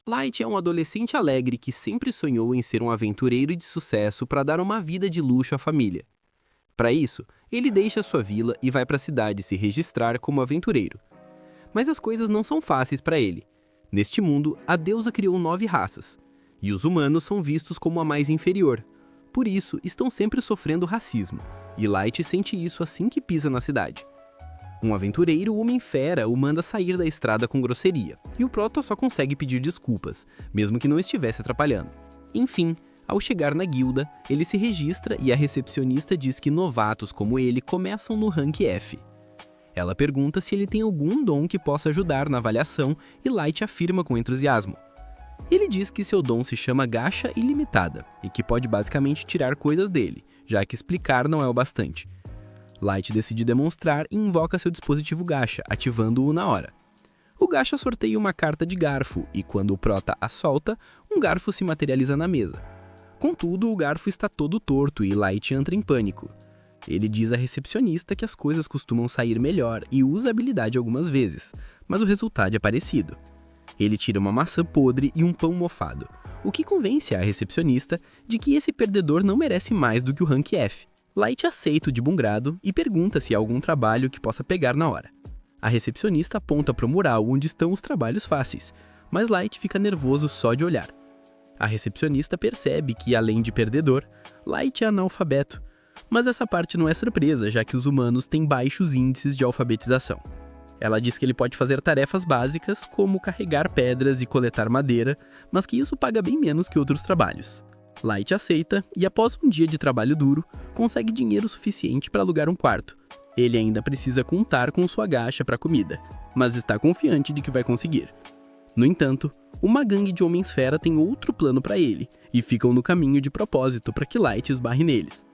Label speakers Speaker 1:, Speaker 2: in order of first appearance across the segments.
Speaker 1: Light é um adolescente alegre que sempre sonhou em ser um aventureiro de sucesso para dar uma vida de luxo à família. Para isso, ele deixa sua vila e vai para a cidade se registrar como aventureiro. Mas as coisas não são fáceis para ele. Neste mundo, a deusa criou 9 raças, e os humanos são vistos como a mais inferior. Por isso, estão sempre sofrendo racismo, e Light sente isso assim que pisa na cidade. Um aventureiro homem-fera o manda sair da estrada com grosseria, e o Prota só consegue pedir desculpas, mesmo que não estivesse atrapalhando. Enfim, ao chegar na guilda, ele se registra e a recepcionista diz que novatos como ele começam no rank F. Ela pergunta se ele tem algum dom que possa ajudar na avaliação e Light afirma com entusiasmo. Ele diz que seu dom se chama Gacha Ilimitada e que pode basicamente tirar coisas dele, já que explicar não é o bastante. Light decide demonstrar e invoca seu dispositivo Gacha, ativando-o na hora. O Gacha sorteia uma carta de garfo e quando o Prota a solta, um garfo se materializa na mesa. Contudo, o garfo está todo torto e Light entra em pânico. Ele diz à recepcionista que as coisas costumam sair melhor e usa a habilidade algumas vezes, mas o resultado é parecido. Ele tira uma maçã podre e um pão mofado, o que convence a recepcionista de que esse perdedor não merece mais do que o rank F. Light aceita de bom grado e pergunta se há algum trabalho que possa pegar na hora. A recepcionista aponta para o mural onde estão os trabalhos fáceis, mas Light fica nervoso só de olhar. A recepcionista percebe que, além de perdedor, Light é analfabeto. Mas essa parte não é surpresa, já que os humanos têm baixos índices de alfabetização. Ela diz que ele pode fazer tarefas básicas, como carregar pedras e coletar madeira, mas que isso paga bem menos que outros trabalhos. Light aceita e, após um dia de trabalho duro, consegue dinheiro suficiente para alugar um quarto. Ele ainda precisa contar com sua gacha para comida, mas está confiante de que vai conseguir. No entanto, uma gangue de homens-fera tem outro plano para ele, e ficam no caminho de propósito para que Light esbarre neles.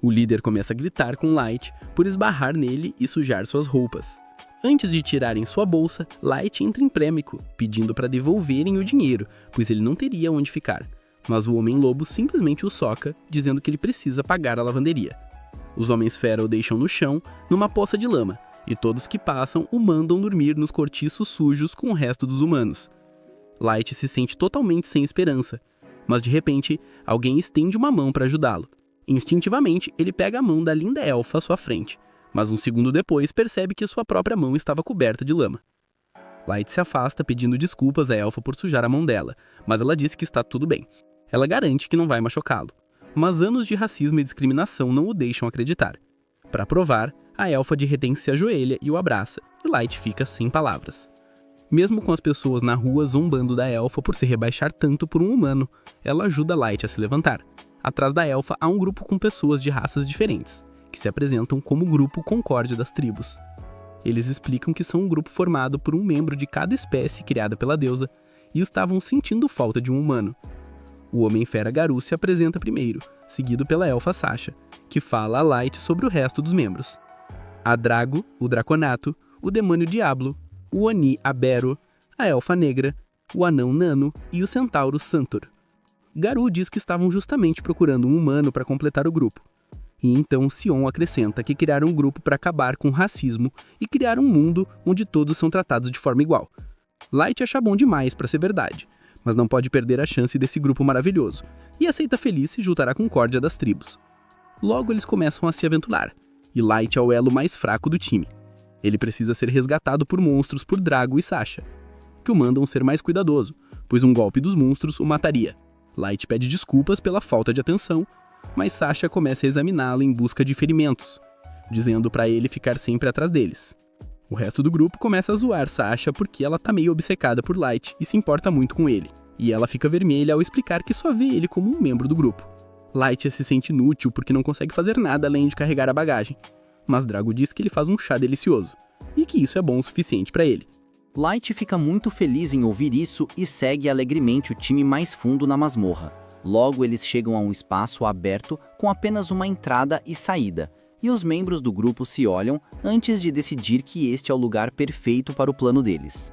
Speaker 1: O líder começa a gritar com Light por esbarrar nele e sujar suas roupas. Antes de tirarem sua bolsa, Light entra em pânico, pedindo para devolverem o dinheiro, pois ele não teria onde ficar. Mas o Homem-Lobo simplesmente o soca, dizendo que ele precisa pagar a lavanderia. Os Homens-Fera o deixam no chão, numa poça de lama, e todos que passam o mandam dormir nos cortiços sujos com o resto dos humanos. Light se sente totalmente sem esperança, mas de repente, alguém estende uma mão para ajudá-lo. Instintivamente, ele pega a mão da linda elfa à sua frente, mas um segundo depois percebe que sua própria mão estava coberta de lama. Light se afasta pedindo desculpas à elfa por sujar a mão dela, mas ela diz que está tudo bem. Ela garante que não vai machucá-lo, mas anos de racismo e discriminação não o deixam acreditar. Para provar, a elfa de repente se ajoelha e o abraça, e Light fica sem palavras. Mesmo com as pessoas na rua zombando da elfa por se rebaixar tanto por um humano, ela ajuda Light a se levantar. Atrás da elfa há um grupo com pessoas de raças diferentes, que se apresentam como o Grupo Concórdia das Tribos. Eles explicam que são um grupo formado por um membro de cada espécie criada pela deusa e estavam sentindo falta de um humano. O Homem-Fera Garu se apresenta primeiro, seguido pela elfa Sasha, que fala a Light sobre o resto dos membros. A Drago, o Draconato, o Demônio Diablo, o Oni Abero, a Elfa Negra, o Anão Nano e o Centauro Santor. Garu diz que estavam justamente procurando um humano para completar o grupo. E então Sion acrescenta que criaram um grupo para acabar com o racismo e criar um mundo onde todos são tratados de forma igual. Light acha bom demais para ser verdade, mas não pode perder a chance desse grupo maravilhoso, e aceita feliz se juntar à concórdia das tribos. Logo eles começam a se aventurar, e Light é o elo mais fraco do time. Ele precisa ser resgatado por monstros por Drago e Sasha, que o mandam ser mais cuidadoso, pois um golpe dos monstros o mataria. Light pede desculpas pela falta de atenção, mas Sasha começa a examiná-lo em busca de ferimentos, dizendo para ele ficar sempre atrás deles. O resto do grupo começa a zoar Sasha porque ela tá meio obcecada por Light e se importa muito com ele, e ela fica vermelha ao explicar que só vê ele como um membro do grupo. Light se sente inútil porque não consegue fazer nada além de carregar a bagagem, mas Drago diz que ele faz um chá delicioso, e que isso é bom o suficiente para ele.
Speaker 2: Light fica muito feliz em ouvir isso e segue alegremente o time mais fundo na masmorra. Logo eles chegam a um espaço aberto com apenas uma entrada e saída, e os membros do grupo se olham antes de decidir que este é o lugar perfeito para o plano deles.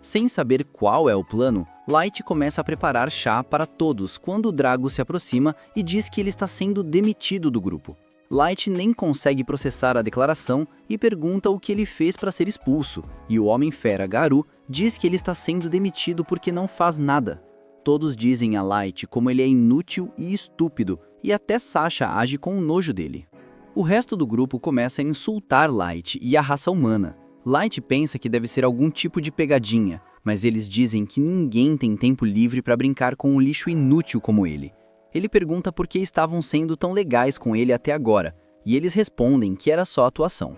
Speaker 2: Sem saber qual é o plano, Light começa a preparar chá para todos quando o Drago se aproxima e diz que ele está sendo demitido do grupo. Light nem consegue processar a declaração e pergunta o que ele fez para ser expulso, e o Homem-Fera Garou diz que ele está sendo demitido porque não faz nada. Todos dizem a Light como ele é inútil e estúpido, e até Sasha age com nojo dele. O resto do grupo começa a insultar Light e a raça humana. Light pensa que deve ser algum tipo de pegadinha, mas eles dizem que ninguém tem tempo livre para brincar com um lixo inútil como ele. Ele pergunta por que estavam sendo tão legais com ele até agora, e eles respondem que era só atuação.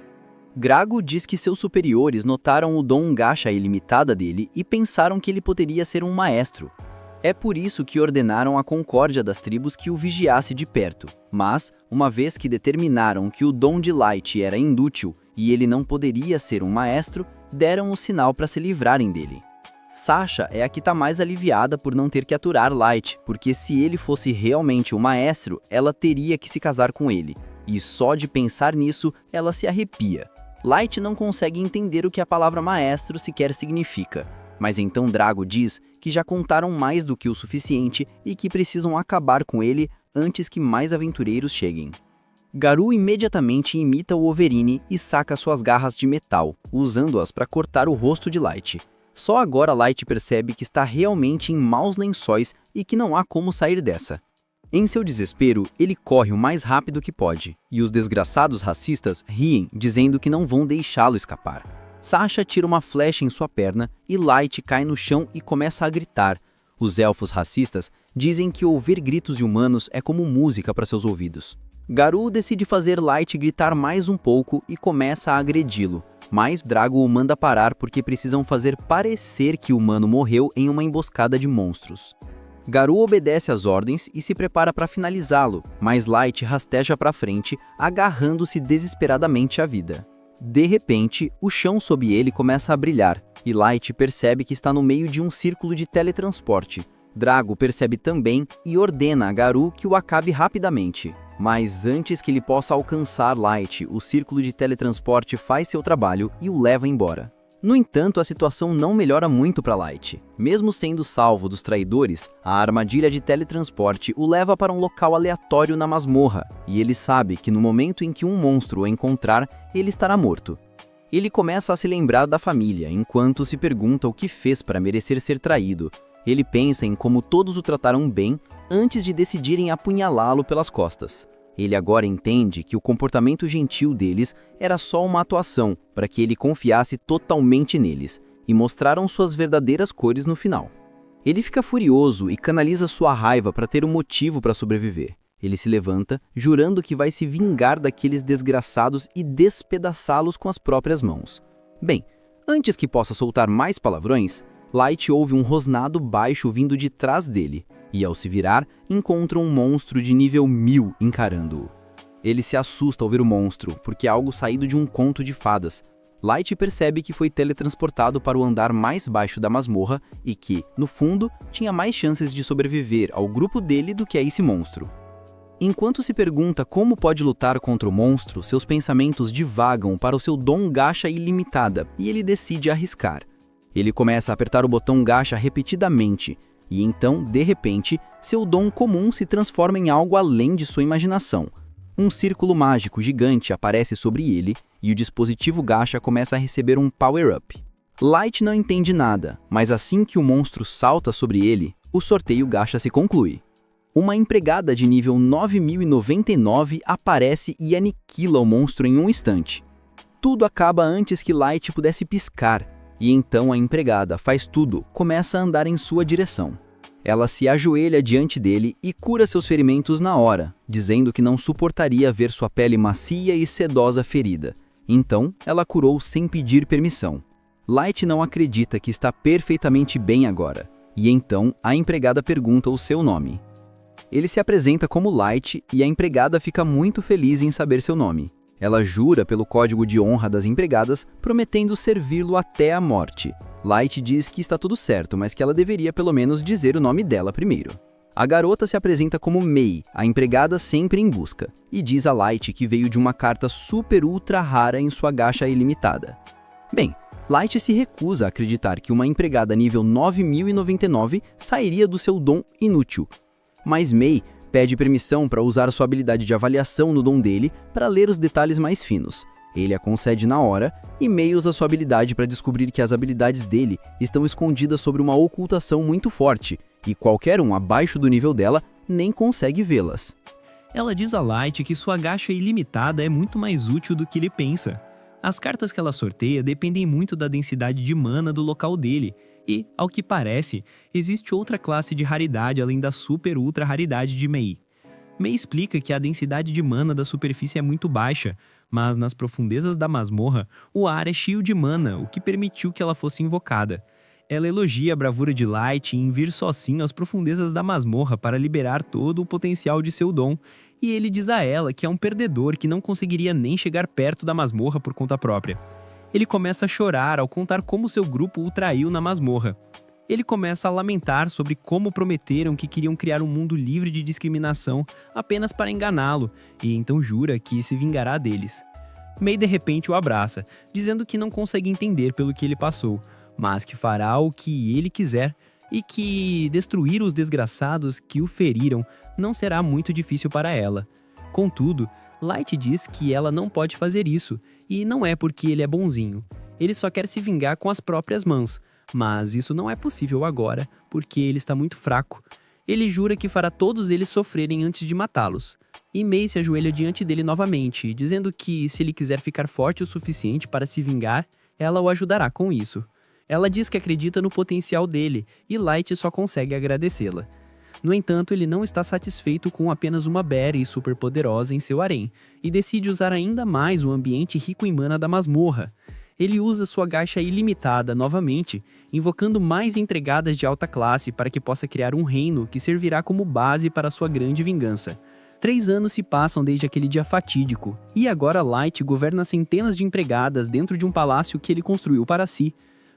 Speaker 2: Grago diz que seus superiores notaram o dom gacha ilimitada dele e pensaram que ele poderia ser um maestro. É por isso que ordenaram a concórdia das tribos que o vigiasse de perto, mas, uma vez que determinaram que o dom de Light era inútil e ele não poderia ser um maestro, deram o sinal para se livrarem dele. Sasha é a que está mais aliviada por não ter que aturar Light, porque se ele fosse realmente um maestro, ela teria que se casar com ele, e só de pensar nisso, ela se arrepia. Light não consegue entender o que a palavra maestro sequer significa, mas então Drago diz que já contaram mais do que o suficiente e que precisam acabar com ele antes que mais aventureiros cheguem. Garou imediatamente imita o Overine e saca suas garras de metal, usando-as para cortar o rosto de Light. Só agora Light percebe que está realmente em maus lençóis e que não há como sair dessa. Em seu desespero, ele corre o mais rápido que pode, e os desgraçados racistas riem, dizendo que não vão deixá-lo escapar. Sasha tira uma flecha em sua perna e Light cai no chão e começa a gritar. Os elfos racistas dizem que ouvir gritos de humanos é como música para seus ouvidos. Garou decide fazer Light gritar mais um pouco e começa a agredi-lo. Mas Drago o manda parar porque precisam fazer parecer que o humano morreu em uma emboscada de monstros. Garou obedece às ordens e se prepara para finalizá-lo, mas Light rasteja para frente, agarrando-se desesperadamente à vida. De repente, o chão sob ele começa a brilhar, e Light percebe que está no meio de um círculo de teletransporte. Drago percebe também e ordena a Garou que o acabe rapidamente. Mas antes que ele possa alcançar Light, o círculo de teletransporte faz seu trabalho e o leva embora. No entanto, a situação não melhora muito para Light. Mesmo sendo salvo dos traidores, a armadilha de teletransporte o leva para um local aleatório na masmorra, e ele sabe que no momento em que um monstro o encontrar, ele estará morto. Ele começa a se lembrar da família, enquanto se pergunta o que fez para merecer ser traído. Ele pensa em como todos o trataram bem antes de decidirem apunhalá-lo pelas costas. Ele agora entende que o comportamento gentil deles era só uma atuação para que ele confiasse totalmente neles, e mostraram suas verdadeiras cores no final. Ele fica furioso e canaliza sua raiva para ter um motivo para sobreviver. Ele se levanta, jurando que vai se vingar daqueles desgraçados e despedaçá-los com as próprias mãos. Bem, antes que possa soltar mais palavrões, Light ouve um rosnado baixo vindo de trás dele, e ao se virar, encontra um monstro de nível 1000 encarando-o. Ele se assusta ao ver o monstro, porque é algo saído de um conto de fadas. Light percebe que foi teletransportado para o andar mais baixo da masmorra e que, no fundo, tinha mais chances de sobreviver ao grupo dele do que a esse monstro. Enquanto se pergunta como pode lutar contra o monstro, seus pensamentos divagam para o seu dom gacha ilimitada e ele decide arriscar. Ele começa a apertar o botão gacha repetidamente, e então, de repente, seu dom comum se transforma em algo além de sua imaginação. Um círculo mágico gigante aparece sobre ele, e o dispositivo gacha começa a receber um power-up. Light não entende nada, mas assim que o monstro salta sobre ele, o sorteio gacha se conclui. Uma empregada de nível 9099 aparece e aniquila o monstro em um instante. Tudo acaba antes que Light pudesse piscar, e então a empregada faz tudo, começa a andar em sua direção. Ela se ajoelha diante dele e cura seus ferimentos na hora, dizendo que não suportaria ver sua pele macia e sedosa ferida. Então, ela curou sem pedir permissão. Light não acredita que está perfeitamente bem agora, e então a empregada pergunta o seu nome. Ele se apresenta como Light e a empregada fica muito feliz em saber seu nome. Ela jura pelo código de honra das empregadas, prometendo servi-lo até a morte. Light diz que está tudo certo, mas que ela deveria pelo menos dizer o nome dela primeiro. A garota se apresenta como Mei, a empregada sempre em busca, e diz a Light que veio de uma carta super ultra rara em sua gacha ilimitada. Bem, Light se recusa a acreditar que uma empregada nível 9099 sairia do seu dom inútil. Mas Mei pede permissão para usar sua habilidade de avaliação no dom dele para ler os detalhes mais finos. Ele a concede na hora, e Mei usa sua habilidade para descobrir que as habilidades dele estão escondidas sobre uma ocultação muito forte, e qualquer um abaixo do nível dela nem consegue vê-las.
Speaker 3: Ela diz a Light que sua gacha ilimitada é muito mais útil do que ele pensa. As cartas que ela sorteia dependem muito da densidade de mana do local dele, e, ao que parece, existe outra classe de raridade além da super ultra raridade de Mei. Mei explica que a densidade de mana da superfície é muito baixa, mas nas profundezas da masmorra, o ar é cheio de mana, o que permitiu que ela fosse invocada. Ela elogia a bravura de Light em vir sozinho às profundezas da masmorra para liberar todo o potencial de seu dom, e ele diz a ela que é um perdedor que não conseguiria nem chegar perto da masmorra por conta própria. Ele começa a chorar ao contar como seu grupo o traiu na masmorra. Ele começa a lamentar sobre como prometeram que queriam criar um mundo livre de discriminação apenas para enganá-lo, e então jura que se vingará deles. Mei de repente o abraça, dizendo que não consegue entender pelo que ele passou, mas que fará o que ele quiser e que destruir os desgraçados que o feriram não será muito difícil para ela. Contudo, Light diz que ela não pode fazer isso, e não é porque ele é bonzinho. Ele só quer se vingar com as próprias mãos, mas isso não é possível agora, porque ele está muito fraco. Ele jura que fará todos eles sofrerem antes de matá-los. E Mei se ajoelha diante dele novamente, dizendo que se ele quiser ficar forte o suficiente para se vingar, ela o ajudará com isso. Ela diz que acredita no potencial dele, e Light só consegue agradecê-la. No entanto, ele não está satisfeito com apenas uma berry superpoderosa em seu harém, e decide usar ainda mais o ambiente rico em mana da masmorra. Ele usa sua gacha ilimitada novamente, invocando mais entregadas de alta classe para que possa criar um reino que servirá como base para sua grande vingança. 3 anos se passam desde aquele dia fatídico, e agora Light governa centenas de empregadas dentro de um palácio que ele construiu para si.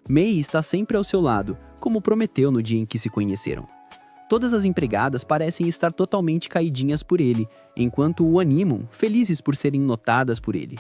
Speaker 3: Mei está sempre ao seu lado, como prometeu no dia em que se conheceram. Todas as empregadas parecem estar totalmente caidinhas por ele, enquanto o animam, felizes por serem notadas por ele.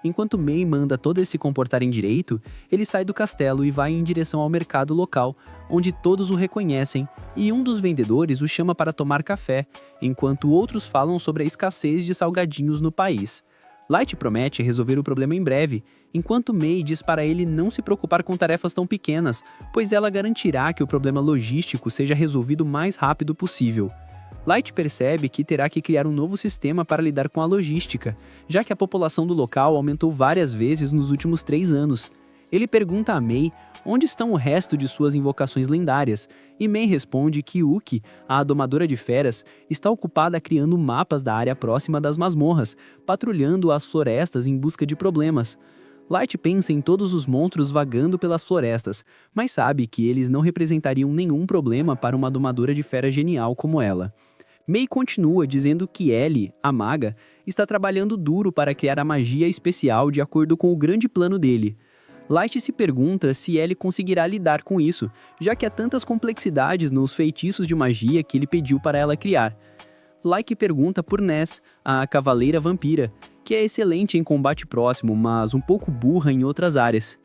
Speaker 3: Enquanto Mei manda todas se comportarem direito, ele sai do castelo e vai em direção ao mercado local, onde todos o reconhecem, e um dos vendedores o chama para tomar café, enquanto outros falam sobre a escassez de salgadinhos no país. Light promete resolver o problema em breve, enquanto Mei diz para ele não se preocupar com tarefas tão pequenas, pois ela garantirá que o problema logístico seja resolvido o mais rápido possível. Light percebe que terá que criar um novo sistema para lidar com a logística, já que a população do local aumentou várias vezes nos últimos 3 anos. Ele pergunta a Mei onde estão o resto de suas invocações lendárias, e Mei responde que Uki, a domadora de feras, está ocupada criando mapas da área próxima das masmorras, patrulhando as florestas em busca de problemas. Light pensa em todos os monstros vagando pelas florestas, mas sabe que eles não representariam nenhum problema para uma domadora de fera genial como ela. Mei continua dizendo que Ellie, a maga, está trabalhando duro para criar a magia especial de acordo com o grande plano dele. Light se pergunta se Ellie conseguirá lidar com isso, já que há tantas complexidades nos feitiços de magia que ele pediu para ela criar. Light pergunta por Ness, a cavaleira vampira, que é excelente em combate próximo, mas um pouco burra em outras áreas.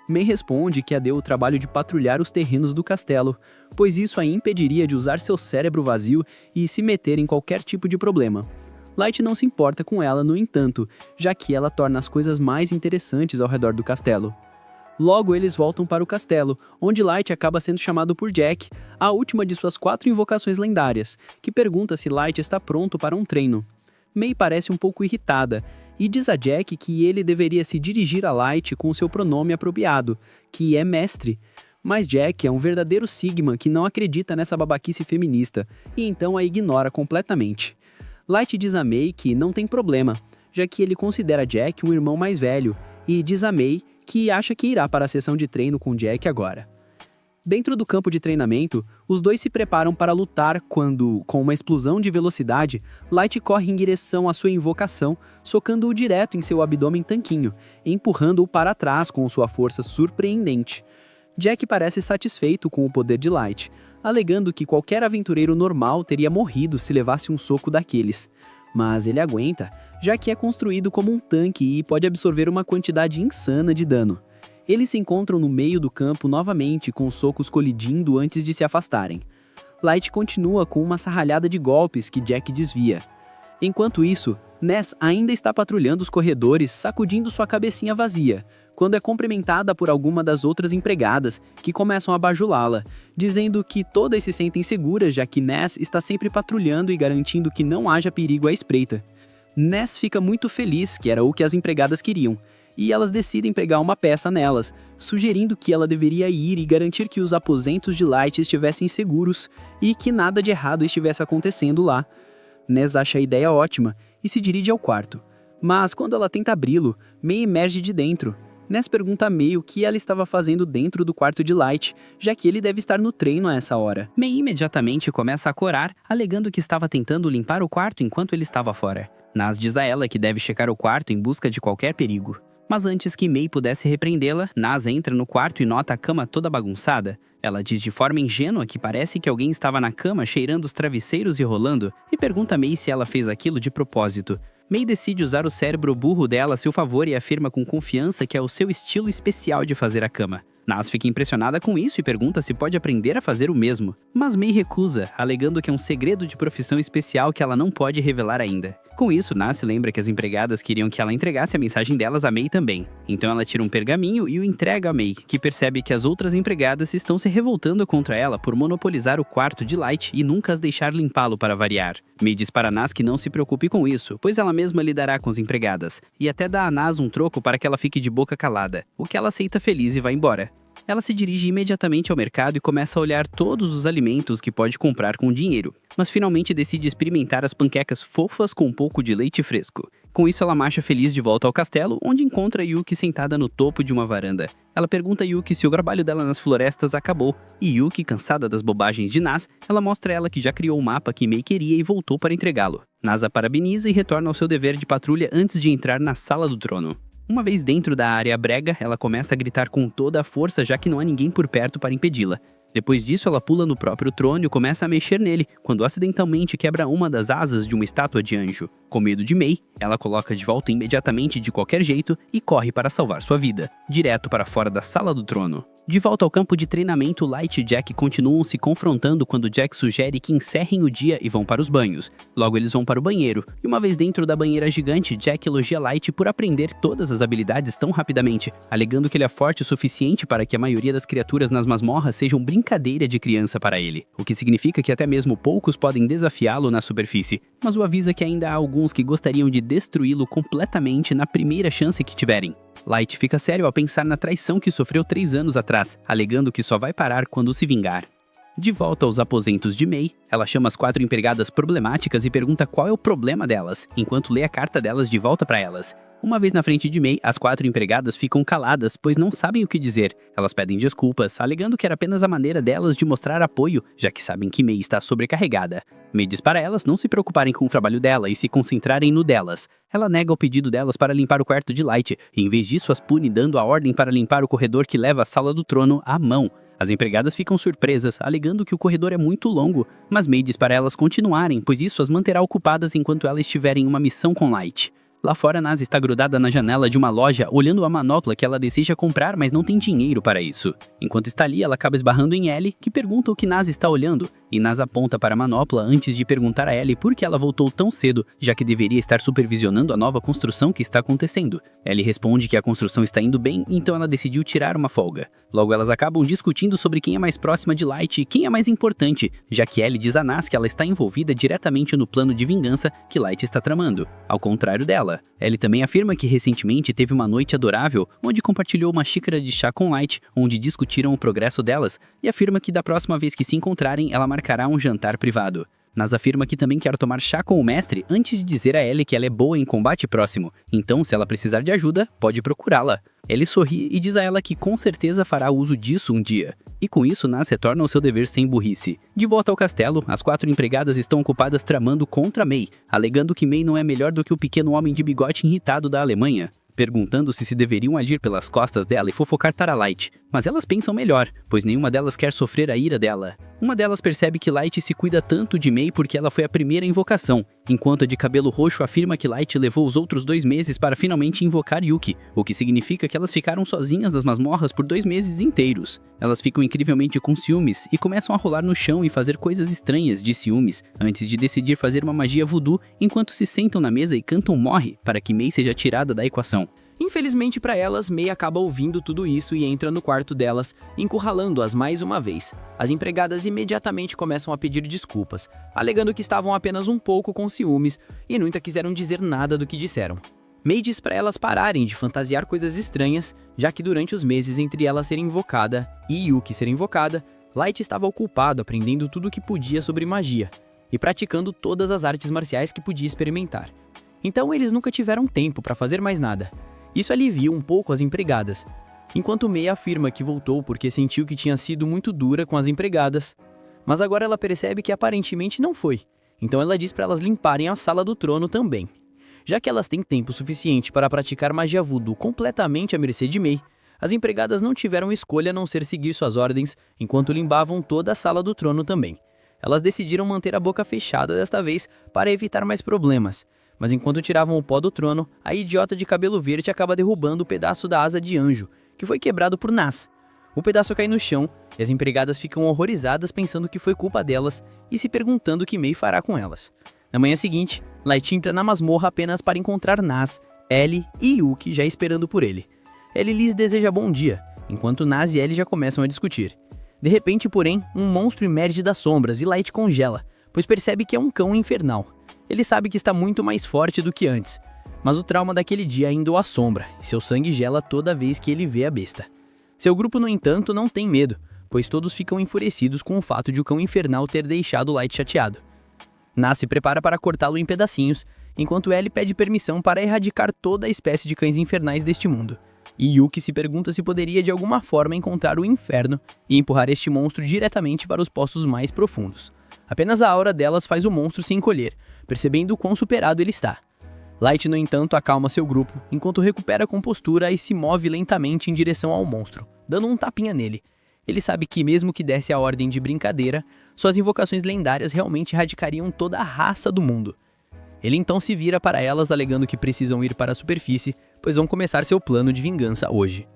Speaker 3: Mei responde que a deu o trabalho de patrulhar os terrenos do castelo, pois isso a impediria de usar seu cérebro vazio e se meter em qualquer tipo de problema. Light não se importa com ela, no entanto, já que ela torna as coisas mais interessantes ao redor do castelo. Logo, eles voltam para o castelo, onde Light acaba sendo chamado por Jack, a última de suas 4 invocações lendárias, que pergunta se Light está pronto para um treino. Mei parece um pouco irritada, e diz a Jack que ele deveria se dirigir a Light com seu pronome apropriado, que é mestre. Mas Jack é um verdadeiro Sigma que não acredita nessa babaquice feminista, e então a ignora completamente. Light diz a Mei que não tem problema, já que ele considera Jack um irmão mais velho, e diz a Mei que acha que irá para a sessão de treino com Jack agora. Dentro do campo de treinamento, os dois se preparam para lutar quando, com uma explosão de velocidade, Light corre em direção à sua invocação, socando-o direto em seu abdômen tanquinho, empurrando-o para trás com sua força surpreendente. Jack parece satisfeito com o poder de Light, alegando que qualquer aventureiro normal teria morrido se levasse um soco daqueles. Mas ele aguenta, já que é construído como um tanque e pode absorver uma quantidade insana de dano. Eles se encontram no meio do campo novamente, com socos colidindo antes de se afastarem.
Speaker 4: Light continua com uma sarralhada de golpes que Jack desvia. Enquanto isso, Ness ainda está patrulhando os corredores, sacudindo sua cabecinha vazia, quando é cumprimentada por alguma das outras empregadas, que começam a bajulá-la, dizendo que todas se sentem seguras já que Ness está sempre patrulhando e garantindo que não haja perigo à espreita. Ness fica muito feliz, que era o que as empregadas queriam, e elas decidem pegar uma peça nelas, sugerindo que ela deveria ir e garantir que os aposentos de Light estivessem seguros e que nada de errado estivesse acontecendo lá. Ness acha a ideia ótima e se dirige ao quarto. Mas quando ela tenta abri-lo, May emerge de dentro. Ness pergunta a May o que ela estava fazendo dentro do quarto de Light, já que ele deve estar no treino a essa hora.
Speaker 5: May imediatamente começa a corar, alegando que estava tentando limpar o quarto enquanto ele estava fora. Nas diz a ela que deve checar o quarto em busca de qualquer perigo. Mas antes que May pudesse repreendê-la, Nas entra no quarto e nota a cama toda bagunçada. Ela diz de forma ingênua que parece que alguém estava na cama cheirando os travesseiros e rolando, e pergunta a May se ela fez aquilo de propósito. May decide usar o cérebro burro dela a seu favor e afirma com confiança que é o seu estilo especial de fazer a cama. Nas fica impressionada com isso e pergunta se pode aprender a fazer o mesmo, mas May recusa, alegando que é um segredo de profissão especial que ela não pode revelar ainda. Com isso, Nas se lembra que as empregadas queriam que ela entregasse a mensagem delas a May também. Então ela tira um pergaminho e o entrega a May, que percebe que as outras empregadas estão se revoltando contra ela por monopolizar o quarto de Light e nunca as deixar limpá-lo para variar. May diz para Nas que não se preocupe com isso, pois ela mesma lidará com as empregadas, e até dá a Nas um troco para que ela fique de boca calada, o que ela aceita feliz e vai embora. Ela se dirige imediatamente ao mercado e começa a olhar todos os alimentos que pode comprar com dinheiro, mas finalmente decide experimentar as panquecas fofas com um pouco de leite fresco. Com isso, ela marcha feliz de volta ao castelo, onde encontra Yuki sentada no topo de uma varanda. Ela pergunta a Yuki se o trabalho dela nas florestas acabou, e Yuki, cansada das bobagens de Nas, ela mostra a ela que já criou o mapa que May queria e voltou para entregá-lo. Nas a parabeniza e retorna ao seu dever de patrulha antes de entrar na Sala do Trono. Uma vez dentro da área brega, ela começa a gritar com toda a força já que não há ninguém por perto para impedi-la. Depois disso, ela pula no próprio trono e começa a mexer nele, quando acidentalmente quebra uma das asas de uma estátua de anjo. Com medo de May, ela coloca de volta imediatamente de qualquer jeito e corre para salvar sua vida, direto para fora da Sala do Trono. De volta ao campo de treinamento, Light e Jack continuam se confrontando quando Jack sugere que encerrem o dia e vão para os banhos. Logo eles vão para o banheiro, e uma vez dentro da banheira gigante, Jack elogia Light por aprender todas as habilidades tão rapidamente, alegando que ele é forte o suficiente para que a maioria das criaturas nas masmorras sejam brincadeira de criança para ele, o que significa que até mesmo poucos podem desafiá-lo na superfície, mas o avisa que ainda há alguns que gostariam de destruí-lo completamente na primeira chance que tiverem. Light fica sério ao pensar na traição que sofreu 3 anos atrás, alegando que só vai parar quando se vingar. De volta aos aposentos de May, ela chama as 4 empregadas problemáticas e pergunta qual é o problema delas, enquanto lê a carta delas de volta para elas. Uma vez na frente de May, as 4 empregadas ficam caladas, pois não sabem o que dizer. Elas pedem desculpas, alegando que era apenas a maneira delas de mostrar apoio, já que sabem que May está sobrecarregada. May diz para elas não se preocuparem com o trabalho dela e se concentrarem no delas. Ela nega o pedido delas para limpar o quarto de Light, e em vez disso as pune dando a ordem para limpar o corredor que leva à Sala do Trono à mão. As empregadas ficam surpresas, alegando que o corredor é muito longo, mas May diz para elas continuarem, pois isso as manterá ocupadas enquanto elas estiverem em uma missão com Light. Lá fora, Nas está grudada na janela de uma loja, olhando a manopla que ela deseja comprar, mas não tem dinheiro para isso. Enquanto está ali, ela acaba esbarrando em Ellie, que pergunta o que Nas está olhando, e Nas aponta para a manopla antes de perguntar a Ellie por que ela voltou tão cedo, já que deveria estar supervisionando a nova construção que está acontecendo. Ellie responde que a construção está indo bem, então ela decidiu tirar uma folga. Logo, elas acabam discutindo sobre quem é mais próxima de Light e quem é mais importante, já que Ellie diz a Nas que ela está envolvida diretamente no plano de vingança que Light está tramando, ao contrário dela. Ellie também afirma que recentemente teve uma noite adorável, onde compartilhou uma xícara de chá com Light, onde discutiram o progresso delas, e afirma que da próxima vez que se encontrarem, ela marcará um jantar privado. Nas afirma que também quer tomar chá com o mestre antes de dizer a Ellie que ela é boa em combate próximo, então se ela precisar de ajuda, pode procurá-la. Ellie sorri e diz a ela que com certeza fará uso disso um dia. E com isso, Nas retorna ao seu dever sem burrice. De volta ao castelo, as 4 empregadas estão ocupadas tramando contra May, alegando que May não é melhor do que o pequeno homem de bigode irritado da Alemanha, perguntando se deveriam agir pelas costas dela e fofocar para Light, mas elas pensam melhor, pois nenhuma delas quer sofrer a ira dela. Uma delas percebe que Light se cuida tanto de May porque ela foi a primeira invocação, enquanto a de cabelo roxo afirma que Light levou os outros 2 meses para finalmente invocar Yuki, o que significa que elas ficaram sozinhas nas masmorras por 2 meses inteiros. Elas ficam incrivelmente com ciúmes e começam a rolar no chão e fazer coisas estranhas de ciúmes, antes de decidir fazer uma magia voodoo enquanto se sentam na mesa e cantam Morre para que Mei seja tirada da equação.
Speaker 4: Infelizmente para elas, Mei acaba ouvindo tudo isso e entra no quarto delas, encurralando-as mais uma vez. As empregadas imediatamente começam a pedir desculpas, alegando que estavam apenas um pouco com ciúmes e nunca quiseram dizer nada do que disseram. Mei diz para elas pararem de fantasiar coisas estranhas, já que durante os meses entre ela ser invocada e Yuki ser invocada, Light estava ocupado aprendendo tudo o que podia sobre magia e praticando todas as artes marciais que podia experimentar. Então eles nunca tiveram tempo para fazer mais nada. Isso alivia um pouco as empregadas, enquanto Mei afirma que voltou porque sentiu que tinha sido muito dura com as empregadas, mas agora ela percebe que aparentemente não foi, então ela diz para elas limparem a sala do trono também. Já que elas têm tempo suficiente para praticar magia voodoo completamente à mercê de Mei, as empregadas não tiveram escolha a não ser seguir suas ordens enquanto limpavam toda a sala do trono também. Elas decidiram manter a boca fechada desta vez para evitar mais problemas. Mas enquanto tiravam o pó do trono, a idiota de cabelo verde acaba derrubando o pedaço da asa de anjo, que foi quebrado por Nas. O pedaço cai no chão, e as empregadas ficam horrorizadas pensando que foi culpa delas e se perguntando o que Mei fará com elas. Na manhã seguinte, Light entra na masmorra apenas para encontrar Nas, Ellie e Yuki já esperando por ele. Ellie lhes deseja bom dia, enquanto Nas e Ellie já começam a discutir. De repente, porém, um monstro emerge das sombras e Light congela, pois percebe que é um cão infernal. Ele sabe que está muito mais forte do que antes, mas o trauma daquele dia ainda o assombra, e seu sangue gela toda vez que ele vê a besta. Seu grupo, no entanto, não tem medo, pois todos ficam enfurecidos com o fato de o cão infernal ter deixado Light chateado. Nas se prepara para cortá-lo em pedacinhos, enquanto Ellie pede permissão para erradicar toda a espécie de cães infernais deste mundo. E Yuki se pergunta se poderia de alguma forma encontrar o inferno e empurrar este monstro diretamente para os poços mais profundos. Apenas a aura delas faz o monstro se encolher, percebendo o quão superado ele está. Light, no entanto, acalma seu grupo, enquanto recupera a compostura e se move lentamente em direção ao monstro, dando um tapinha nele. Ele sabe que mesmo que desse a ordem de brincadeira, suas invocações lendárias realmente erradicariam toda a raça do mundo. Ele então se vira para elas alegando que precisam ir para a superfície, pois vão começar seu plano de vingança hoje.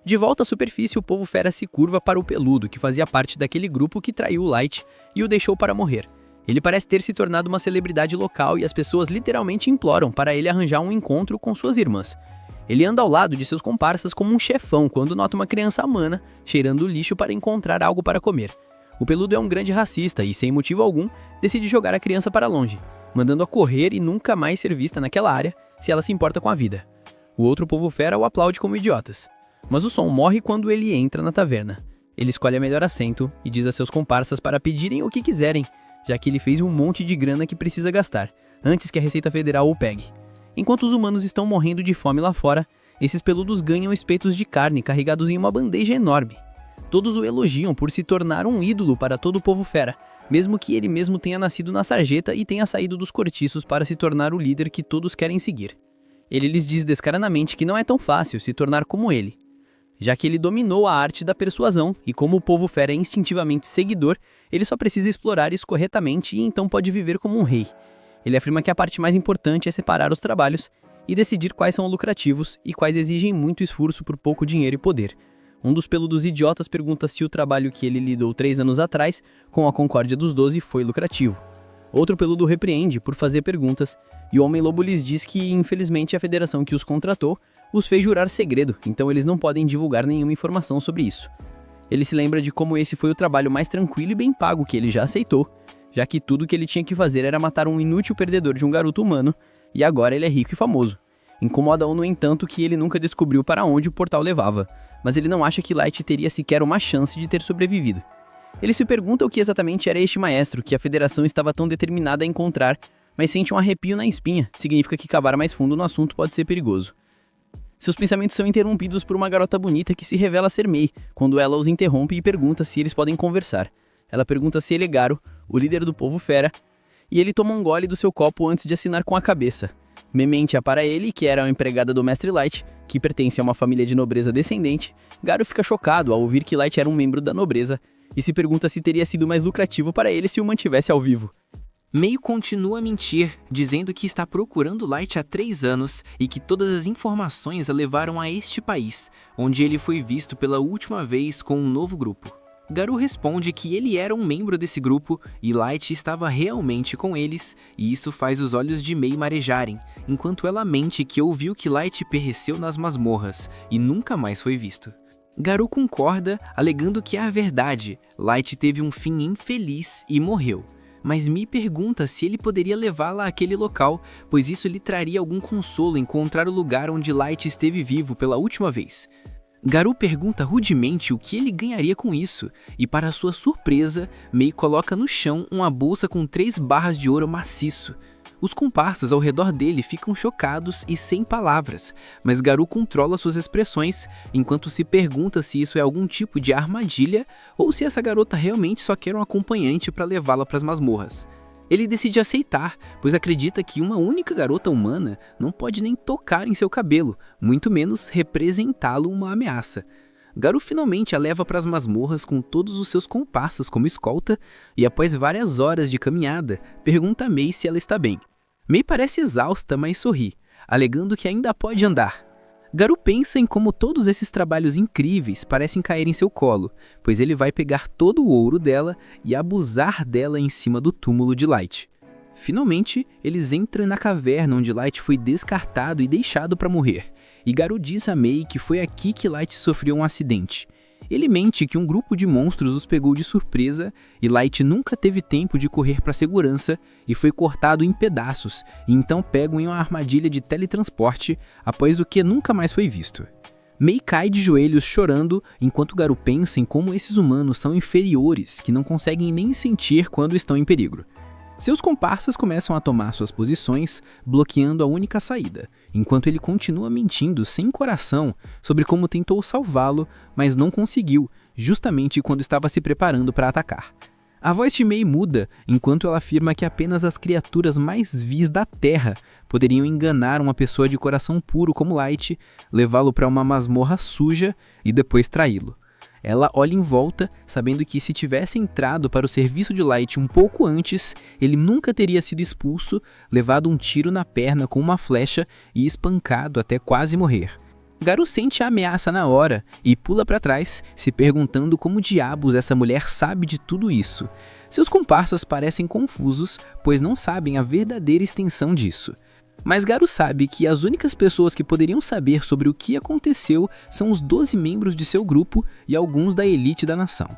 Speaker 4: De volta à superfície, o povo fera se curva para o peludo, que fazia parte daquele grupo que traiu o Light e o deixou para morrer. Ele parece ter se tornado uma celebridade local e as pessoas literalmente imploram para ele arranjar um encontro com suas irmãs. Ele anda ao lado de seus comparsas como um chefão quando nota uma criança amana, cheirando lixo para encontrar algo para comer. O peludo é um grande racista e, sem motivo algum, decide jogar a criança para longe, mandando-a correr e nunca mais ser vista naquela área se ela se importa com a vida. O outro povo fera o aplaude como idiotas. Mas o som morre quando ele entra na taverna. Ele escolhe a melhor assento e diz a seus comparsas para pedirem o que quiserem, já que ele fez um monte de grana que precisa gastar, antes que a Receita Federal o pegue. Enquanto os humanos estão morrendo de fome lá fora, esses peludos ganham espetos de carne carregados em uma bandeja enorme. Todos o elogiam por se tornar um ídolo para todo o povo fera, mesmo que ele mesmo tenha nascido na sarjeta e tenha saído dos cortiços para se tornar o líder que todos querem seguir. Ele lhes diz descaradamente que não é tão fácil se tornar como ele, já que ele dominou a arte da persuasão e como o povo fera é instintivamente seguidor, ele só precisa explorar isso corretamente e então pode viver como um rei. Ele afirma que a parte mais importante é separar os trabalhos e decidir quais são lucrativos e quais exigem muito esforço por pouco dinheiro e poder. Um dos peludos idiotas pergunta se o trabalho que ele lidou 3 anos atrás, com a Concórdia dos 12, foi lucrativo. Outro peludo repreende por fazer perguntas, e o Homem-Lobo lhes diz que, infelizmente, a federação que os contratou os fez jurar segredo, então eles não podem divulgar nenhuma informação sobre isso. Ele se lembra de como esse foi o trabalho mais tranquilo e bem pago que ele já aceitou, já que tudo que ele tinha que fazer era matar um inútil perdedor de um garoto humano, e agora ele é rico e famoso. Incomoda-o, no entanto, que ele nunca descobriu para onde o portal levava, mas ele não acha que Light teria sequer uma chance de ter sobrevivido. Ele se pergunta o que exatamente era este maestro que a federação estava tão determinada a encontrar, mas sente um arrepio na espinha, significa que cavar mais fundo no assunto pode ser perigoso. Seus pensamentos são interrompidos por uma garota bonita que se revela ser Mei, quando ela os interrompe e pergunta se eles podem conversar. Ela pergunta se ele é Garo, o líder do povo fera, e ele toma um gole do seu copo antes de assinar com a cabeça. Memente para ele, que era uma empregada do Mestre Light, que pertence a uma família de nobreza descendente. Garo fica chocado ao ouvir que Light era um membro da nobreza e se pergunta se teria sido mais lucrativo para ele se o mantivesse ao vivo.
Speaker 6: May continua a mentir, dizendo que está procurando Light há 3 anos e que todas as informações a levaram a este país, onde ele foi visto pela última vez com um novo grupo. Garou responde que ele era um membro desse grupo e Light estava realmente com eles, e isso faz os olhos de May marejarem, enquanto ela mente que ouviu que Light pereceu nas masmorras e nunca mais foi visto. Garou concorda, alegando que é a verdade, Light teve um fim infeliz e morreu. Mas May pergunta se ele poderia levá-la àquele local, pois isso lhe traria algum consolo encontrar o lugar onde Light esteve vivo pela última vez. Garou pergunta rudemente o que ele ganharia com isso, e para sua surpresa, May coloca no chão uma bolsa com 3 barras de ouro maciço. Os comparsas ao redor dele ficam chocados e sem palavras, mas Garou controla suas expressões, enquanto se pergunta se isso é algum tipo de armadilha ou se essa garota realmente só quer um acompanhante para levá-la para as masmorras. Ele decide aceitar, pois acredita que uma única garota humana não pode nem tocar em seu cabelo, muito menos representá-lo uma ameaça. Garou finalmente a leva para as masmorras com todos os seus comparsas como escolta e após várias horas de caminhada, pergunta a May se ela está bem. May parece exausta, mas sorri, alegando que ainda pode andar. Garou pensa em como todos esses trabalhos incríveis parecem cair em seu colo, pois ele vai pegar todo o ouro dela e abusar dela em cima do túmulo de Light. Finalmente, eles entram na caverna onde Light foi descartado e deixado para morrer, e Garou diz a May que foi aqui que Light sofreu um acidente. Ele mente que um grupo de monstros os pegou de surpresa e Light nunca teve tempo de correr para segurança e foi cortado em pedaços, e então pego em uma armadilha de teletransporte, após o que nunca mais foi visto. May cai de joelhos chorando, enquanto Garou pensa em como esses humanos são inferiores, que não conseguem nem sentir quando estão em perigo. Seus comparsas começam a tomar suas posições, bloqueando a única saída, enquanto ele continua mentindo sem coração sobre como tentou salvá-lo, mas não conseguiu, justamente quando estava se preparando para atacar. A voz de May muda, enquanto ela afirma que apenas as criaturas mais vis da Terra poderiam enganar uma pessoa de coração puro como Light, levá-lo para uma masmorra suja e depois traí-lo. Ela olha em volta, sabendo que se tivesse entrado para o serviço de Light um pouco antes, ele nunca teria sido expulso, levado um tiro na perna com uma flecha e espancado até quase morrer. Garou sente a ameaça na hora e pula para trás, se perguntando como diabos essa mulher sabe de tudo isso. Seus comparsas parecem confusos, pois não sabem a verdadeira extensão disso. Mas Garou sabe que as únicas pessoas que poderiam saber sobre o que aconteceu são os 12 membros de seu grupo e alguns da elite da nação.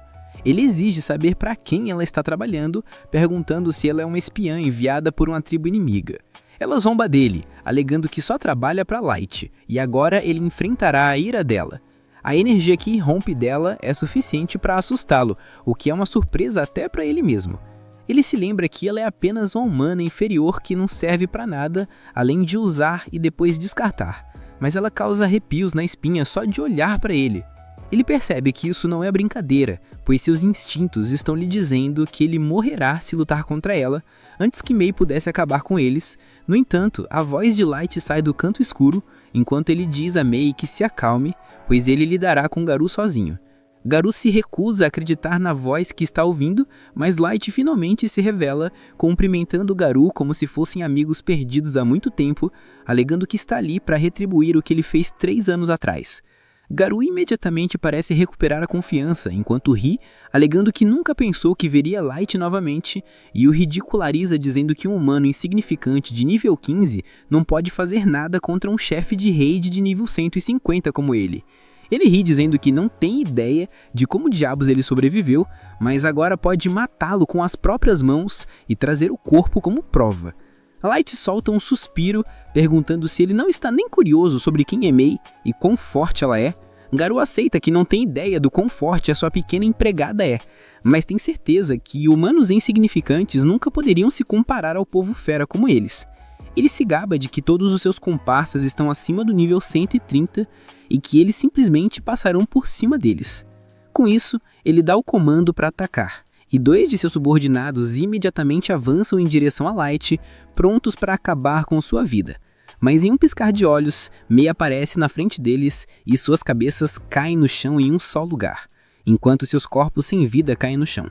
Speaker 6: Ele exige saber para quem ela está trabalhando, perguntando se ela é uma espiã enviada por uma tribo inimiga. Ela zomba dele, alegando que só trabalha para Light, e agora ele enfrentará a ira dela. A energia que irrompe dela é suficiente para assustá-lo, o que é uma surpresa até para ele mesmo. Ele se lembra que ela é apenas uma humana inferior que não serve para nada, além de usar e depois descartar. Mas ela causa arrepios na espinha só de olhar para ele. Ele percebe que isso não é brincadeira, pois seus instintos estão lhe dizendo que ele morrerá se lutar contra ela, antes que May pudesse acabar com eles. No entanto, a voz de Light sai do canto escuro, enquanto ele diz a May que se acalme, pois ele lidará com Garou sozinho. Garou se recusa a acreditar na voz que está ouvindo, mas Light finalmente se revela, cumprimentando Garou como se fossem amigos perdidos há muito tempo, alegando que está ali para retribuir o que ele fez 3 anos atrás. Garou imediatamente parece recuperar a confiança, enquanto ri, alegando que nunca pensou que veria Light novamente, e o ridiculariza dizendo que um humano insignificante de nível 15 não pode fazer nada contra um chefe de raid de nível 150 como ele. Ele ri dizendo que não tem ideia de como diabos ele sobreviveu, mas agora pode matá-lo com as próprias mãos e trazer o corpo como prova. Light solta um suspiro, perguntando se ele não está nem curioso sobre quem é May e quão forte ela é. Garou aceita que não tem ideia do quão forte a sua pequena empregada é, mas tem certeza que humanos insignificantes nunca poderiam se comparar ao povo fera como eles. Ele se gaba de que todos os seus comparsas estão acima do nível 130 e que eles simplesmente passarão por cima deles. Com isso, ele dá o comando para atacar, e 2 de seus subordinados imediatamente avançam em direção a Light, prontos para acabar com sua vida. Mas em um piscar de olhos, May aparece na frente deles e suas cabeças caem no chão em um só lugar, enquanto seus corpos sem vida caem no chão.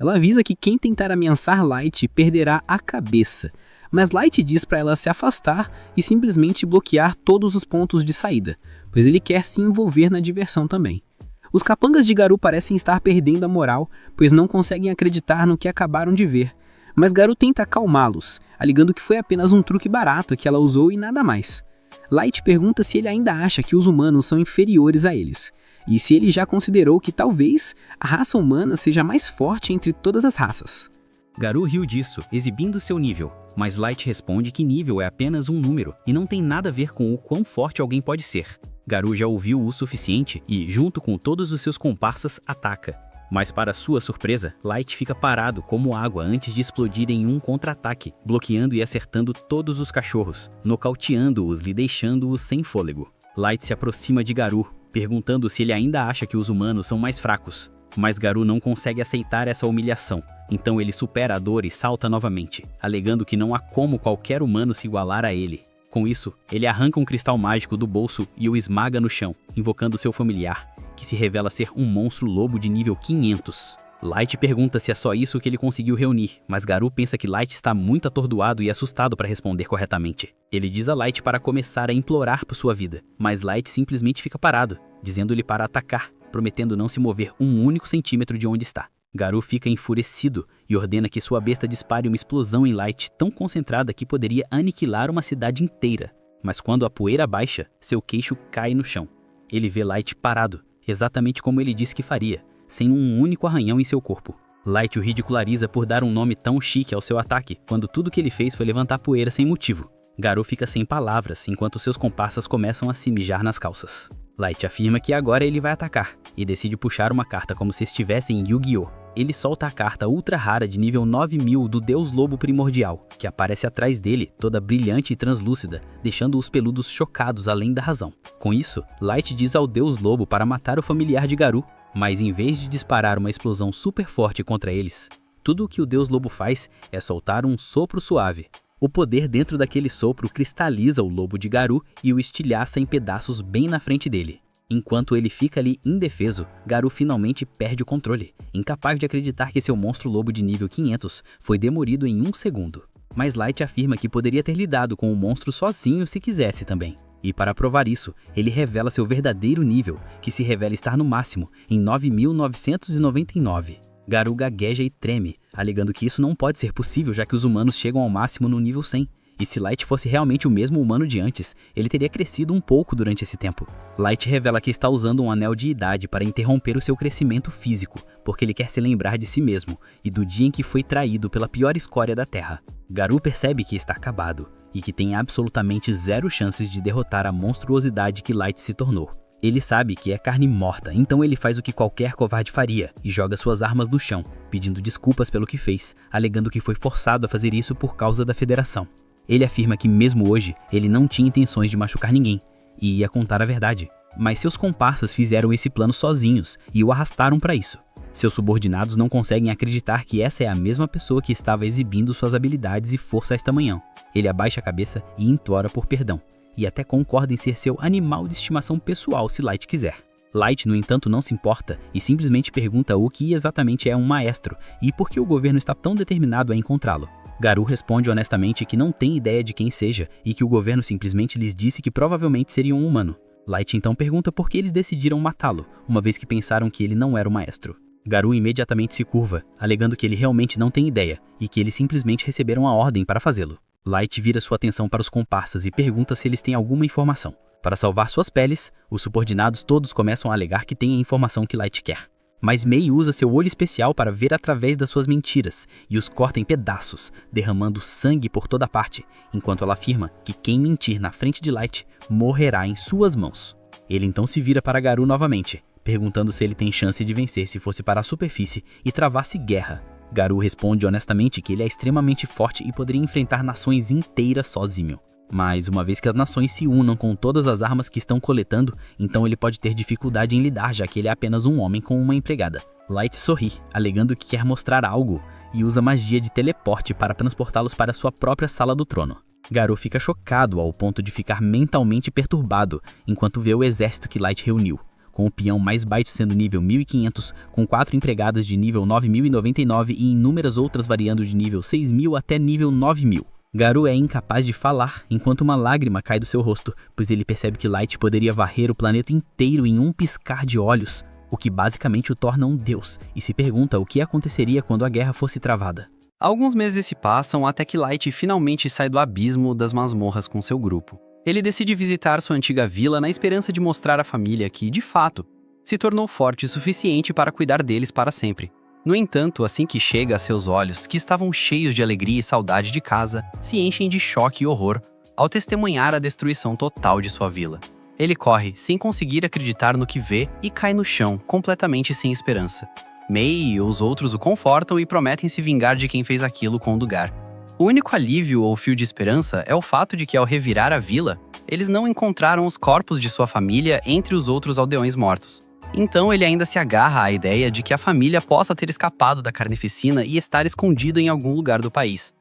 Speaker 4: Ela avisa que quem tentar ameaçar Light perderá a cabeça, mas Light diz para ela se afastar e simplesmente bloquear todos os pontos de saída, pois ele quer se envolver na diversão também. Os capangas de Garou parecem estar perdendo a moral, pois não conseguem acreditar no que acabaram de ver, mas Garou tenta acalmá-los, alegando que foi apenas um truque barato que ela usou e nada mais. Light pergunta se ele ainda acha que os humanos são inferiores a eles, e se ele já considerou que talvez a raça humana seja mais forte entre todas as raças.
Speaker 5: Garou riu disso, exibindo seu nível, mas Light responde que nível é apenas um número e não tem nada a ver com o quão forte alguém pode ser. Garou já ouviu o suficiente e, junto com todos os seus comparsas, ataca. Mas para sua surpresa, Light fica parado como água antes de explodir em um contra-ataque, bloqueando e acertando todos os cachorros, nocauteando-os e deixando-os sem fôlego. Light se aproxima de Garou, perguntando se ele ainda acha que os humanos são mais fracos. Mas Garou não consegue aceitar essa humilhação, então ele supera a dor e salta novamente, alegando que não há como qualquer humano se igualar a ele. Com isso, ele arranca um cristal mágico do bolso e o esmaga no chão, invocando seu familiar, que se revela ser um monstro lobo de nível 500. Light pergunta se é só isso que ele conseguiu reunir, mas Garou pensa que Light está muito atordoado e assustado para responder corretamente. Ele diz a Light para começar a implorar por sua vida, mas Light simplesmente fica parado, dizendo-lhe para atacar, prometendo não se mover um único centímetro de onde está. Garou fica enfurecido e ordena que sua besta dispare uma explosão em Light tão concentrada que poderia aniquilar uma cidade inteira. Mas quando a poeira baixa, seu queixo cai no chão. Ele vê Light parado, exatamente como ele disse que faria, sem um único arranhão em seu corpo. Light o ridiculariza por dar um nome tão chique ao seu ataque, quando tudo que ele fez foi levantar poeira sem motivo. Garou fica sem palavras, enquanto seus comparsas começam a se mijar nas calças. Light afirma que agora ele vai atacar, e decide puxar uma carta como se estivesse em Yu-Gi-Oh! Ele solta a carta ultra rara de nível 9000 do Deus Lobo Primordial, que aparece atrás dele, toda brilhante e translúcida, deixando os peludos chocados além da razão. Com isso, Light diz ao Deus Lobo para matar o familiar de Garou, mas em vez de disparar uma explosão super forte contra eles, tudo o que o Deus Lobo faz é soltar um sopro suave. O poder dentro daquele sopro cristaliza o lobo de Garou e o estilhaça em pedaços bem na frente dele. Enquanto ele fica ali indefeso, Garou finalmente perde o controle, incapaz de acreditar que seu monstro lobo de nível 500 foi demolido em um segundo. Mas Light afirma que poderia ter lidado com o monstro sozinho se quisesse também. E para provar isso, ele revela seu verdadeiro nível, que se revela estar no máximo, em 9.999. Garou gagueja e treme, alegando que isso não pode ser possível já que os humanos chegam ao máximo no nível 100. E se Light fosse realmente o mesmo humano de antes, ele teria crescido um pouco durante esse tempo. Light revela que está usando um anel de idade para interromper o seu crescimento físico, porque ele quer se lembrar de si mesmo e do dia em que foi traído pela pior escória da Terra. Garou percebe que está acabado e que tem absolutamente zero chances de derrotar a monstruosidade que Light se tornou. Ele sabe que é carne morta, então ele faz o que qualquer covarde faria e joga suas armas no chão, pedindo desculpas pelo que fez, alegando que foi forçado a fazer isso por causa da Federação. Ele afirma que mesmo hoje, ele não tinha intenções de machucar ninguém, e ia contar a verdade. Mas seus comparsas fizeram esse plano sozinhos e o arrastaram para isso. Seus subordinados não conseguem acreditar que essa é a mesma pessoa que estava exibindo suas habilidades e força esta manhã. Ele abaixa a cabeça e implora por perdão, e até concorda em ser seu animal de estimação pessoal se Light quiser. Light, no entanto, não se importa e simplesmente pergunta o que exatamente é um maestro e por que o governo está tão determinado a encontrá-lo. Garou responde honestamente que não tem ideia de quem seja e que o governo simplesmente lhes disse que provavelmente seria um humano. Light então pergunta por que eles decidiram matá-lo, uma vez que pensaram que ele não era o maestro. Garou imediatamente se curva, alegando que ele realmente não tem ideia e que eles simplesmente receberam a ordem para fazê-lo. Light vira sua atenção para os comparsas e pergunta se eles têm alguma informação. Para salvar suas peles, os subordinados todos começam a alegar que têm a informação que Light quer. Mas Mei usa seu olho especial para ver através das suas mentiras e os corta em pedaços, derramando sangue por toda parte, enquanto ela afirma que quem mentir na frente de Light morrerá em suas mãos. Ele então se vira para Garou novamente, perguntando se ele tem chance de vencer se fosse para a superfície e travasse guerra. Garou responde honestamente que ele é extremamente forte e poderia enfrentar nações inteiras sozinho. Mas uma vez que as nações se unam com todas as armas que estão coletando, então ele pode ter dificuldade em lidar, já que ele é apenas um homem com uma empregada. Light sorri, alegando que quer mostrar algo, e usa magia de teleporte para transportá-los para sua própria sala do trono. Garou fica chocado ao ponto de ficar mentalmente perturbado enquanto vê o exército que Light reuniu.
Speaker 7: com o peão mais baixo sendo nível 1500, com 4 empregadas de nível 9099 e inúmeras outras variando de nível 6000 até nível 9000. Garou é incapaz de falar enquanto uma lágrima cai do seu rosto, pois ele percebe que Light poderia varrer o planeta inteiro em um piscar de olhos, o que basicamente o torna um deus, e se pergunta o que aconteceria quando a guerra fosse travada.
Speaker 2: Alguns meses se passam até que Light finalmente sai do abismo das masmorras com seu grupo. Ele decide visitar sua antiga vila na esperança de mostrar à família que, de fato, se tornou forte o suficiente para cuidar deles para sempre. No entanto, assim que chega a seus olhos, que estavam cheios de alegria e saudade de casa, se enchem de choque e horror ao testemunhar a destruição total de sua vila. Ele corre, sem conseguir acreditar no que vê, e cai no chão, completamente sem esperança. May e os outros o confortam e prometem se vingar de quem fez aquilo com o Dugar. O único alívio ou fio de esperança é o fato de que, ao revirar a vila, eles não encontraram os corpos de sua família entre os outros aldeões mortos. Então ele ainda se agarra à ideia de que a família possa ter escapado da carnificina e estar escondida em algum lugar do país.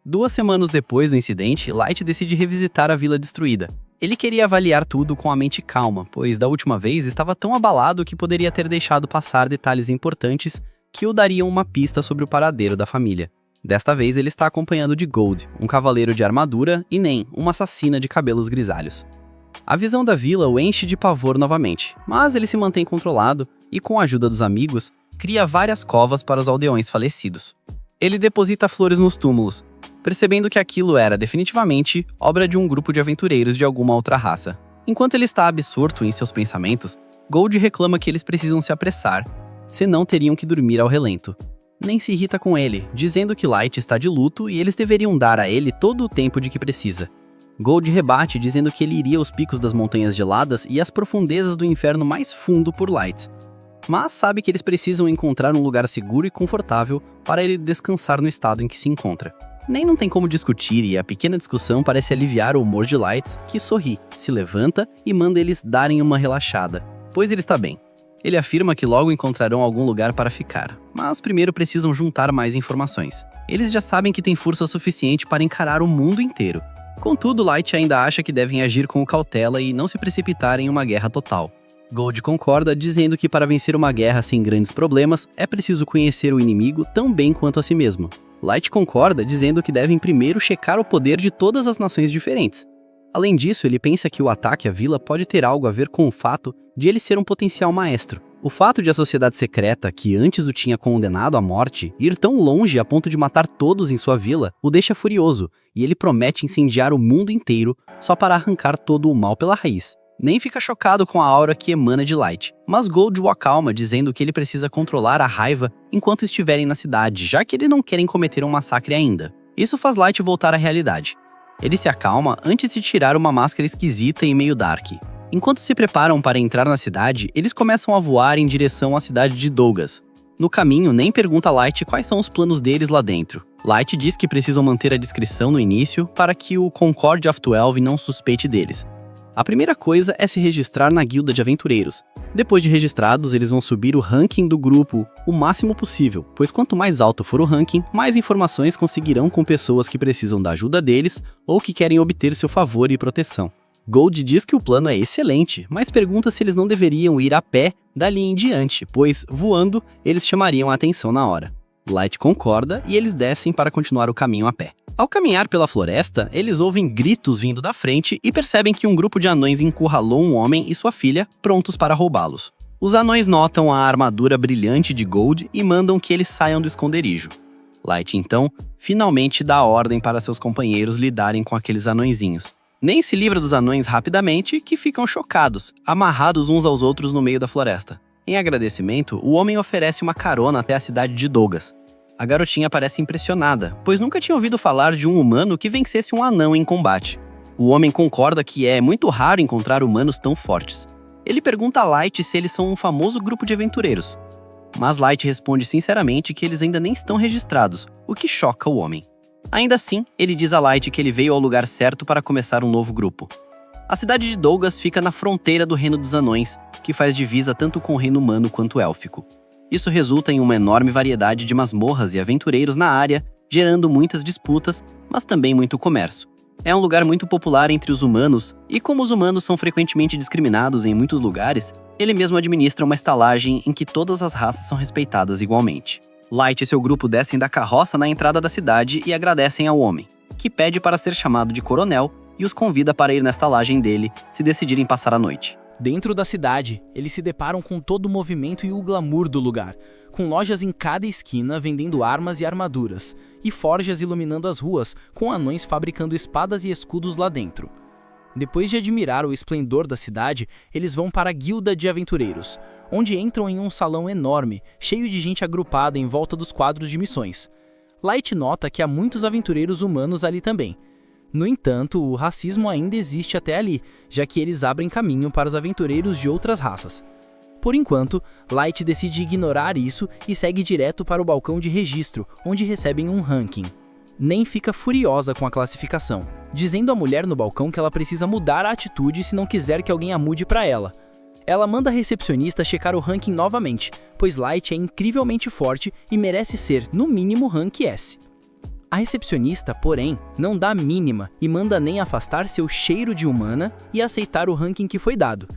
Speaker 2: 2 semanas depois do incidente, Light decide revisitar a vila destruída. Ele queria avaliar tudo com a mente calma, pois da última vez estava tão abalado que poderia ter deixado passar detalhes importantes que o dariam uma pista sobre o paradeiro da família. Desta vez ele está acompanhado de Gold, um cavaleiro de armadura, e Nen, uma assassina de cabelos grisalhos. A visão da vila o enche de pavor novamente, mas ele se mantém controlado e, com a ajuda dos amigos, cria várias covas para os aldeões falecidos. Ele deposita flores nos túmulos, percebendo que aquilo era definitivamente obra de um grupo de aventureiros de alguma outra raça. Enquanto ele está absorto em seus pensamentos, Gold reclama que eles precisam se apressar, senão teriam que dormir ao relento. Nen se irrita com ele, dizendo que Light está de luto e eles deveriam dar a ele todo o tempo de que precisa. Gold rebate dizendo que ele iria aos picos das montanhas geladas e às profundezas do inferno mais fundo por Light, mas sabe que eles precisam encontrar um lugar seguro e confortável para ele descansar no estado em que se encontra. Nem não tem como discutir e a pequena discussão parece aliviar o humor de Light, que sorri, se levanta e manda eles darem uma relaxada, pois ele está bem. Ele afirma que logo encontrarão algum lugar para ficar, mas primeiro precisam juntar mais informações. Eles já sabem que têm força suficiente para encarar o mundo inteiro. Contudo, Light ainda acha que devem agir com cautela e não se precipitar em uma guerra total. Gold concorda, dizendo que para vencer uma guerra sem grandes problemas, é preciso conhecer o inimigo tão bem quanto a si mesmo. Light concorda, dizendo que devem primeiro checar o poder de todas as nações diferentes. Além disso, ele pensa que o ataque à vila pode ter algo a ver com o fato de ele ser um potencial maestro. O fato de a sociedade secreta, que antes o tinha condenado à morte, ir tão longe a ponto de matar todos em sua vila, o deixa furioso, e ele promete incendiar o mundo inteiro só para arrancar todo o mal pela raiz. Nem fica chocado com a aura que emana de Light, mas Gold o acalma, dizendo que ele precisa controlar a raiva enquanto estiverem na cidade, já que eles não querem cometer um massacre ainda. Isso faz Light voltar à realidade. Ele se acalma antes de tirar uma máscara esquisita e meio dark. Enquanto se preparam para entrar na cidade, eles começam a voar em direção à cidade de Dougas. No caminho, Nen pergunta a Light quais são os planos deles lá dentro. Light diz que precisam manter a discrição no início para que o Concord of 12 não suspeite deles. A primeira coisa é se registrar na guilda de aventureiros. Depois de registrados, eles vão subir o ranking do grupo o máximo possível, pois quanto mais alto for o ranking, mais informações conseguirão com pessoas que precisam da ajuda deles ou que querem obter seu favor e proteção. Gold diz que o plano é excelente, mas pergunta se eles não deveriam ir a pé dali em diante, pois, voando, eles chamariam a atenção na hora. Light concorda e eles descem para continuar o caminho a pé. Ao caminhar pela floresta, eles ouvem gritos vindo da frente e percebem que um grupo de anões encurralou um homem e sua filha, prontos para roubá-los. Os anões notam a armadura brilhante de Gold e mandam que eles saiam do esconderijo. Light, então, finalmente dá ordem para seus companheiros lidarem com aqueles anõezinhos. Nen se livra dos anões rapidamente, que ficam chocados, amarrados uns aos outros no meio da floresta. Em agradecimento, o homem oferece uma carona até a cidade de Dougas. A garotinha parece impressionada, pois nunca tinha ouvido falar de um humano que vencesse um anão em combate. O homem concorda que é muito raro encontrar humanos tão fortes. Ele pergunta a Light se eles são um famoso grupo de aventureiros. Mas Light responde sinceramente que eles ainda nem estão registrados, o que choca o homem. Ainda assim, ele diz a Light que ele veio ao lugar certo para começar um novo grupo. A cidade de Dougas fica na fronteira do Reino dos Anões, que faz divisa tanto com o reino humano quanto élfico. Isso resulta em uma enorme variedade de masmorras e aventureiros na área, gerando muitas disputas, mas também muito comércio. É um lugar muito popular entre os humanos, e como os humanos são frequentemente discriminados em muitos lugares,
Speaker 4: Ele mesmo administra uma estalagem em que todas as raças são respeitadas igualmente. Light e seu grupo descem da carroça na entrada da cidade e agradecem ao homem, que pede para ser chamado de coronel e os convida para ir na estalagem dele se decidirem passar a noite.
Speaker 8: Dentro da cidade, eles se deparam com todo o movimento e o glamour do lugar, com lojas em cada esquina vendendo armas e armaduras, e forjas iluminando as ruas, com anões fabricando espadas e escudos lá dentro. Depois de admirar o esplendor da cidade, eles vão para a Guilda de Aventureiros, onde entram em um salão enorme, cheio de gente agrupada em volta dos quadros de missões. Light nota que há muitos aventureiros humanos ali também. No entanto, o racismo ainda existe até ali, já que eles abrem caminho para os aventureiros de outras raças. Por enquanto, Light decide ignorar isso e segue direto para o balcão de registro, onde recebem um ranking. Nen fica furiosa com a classificação, dizendo à mulher no balcão que ela precisa mudar a atitude se não quiser que alguém a mude para ela. Ela manda a recepcionista checar o ranking novamente, pois Light é incrivelmente forte e merece ser, no mínimo, rank S. A recepcionista, porém, não dá a mínima e manda Nen afastar seu cheiro de humana e aceitar o ranking que foi dado.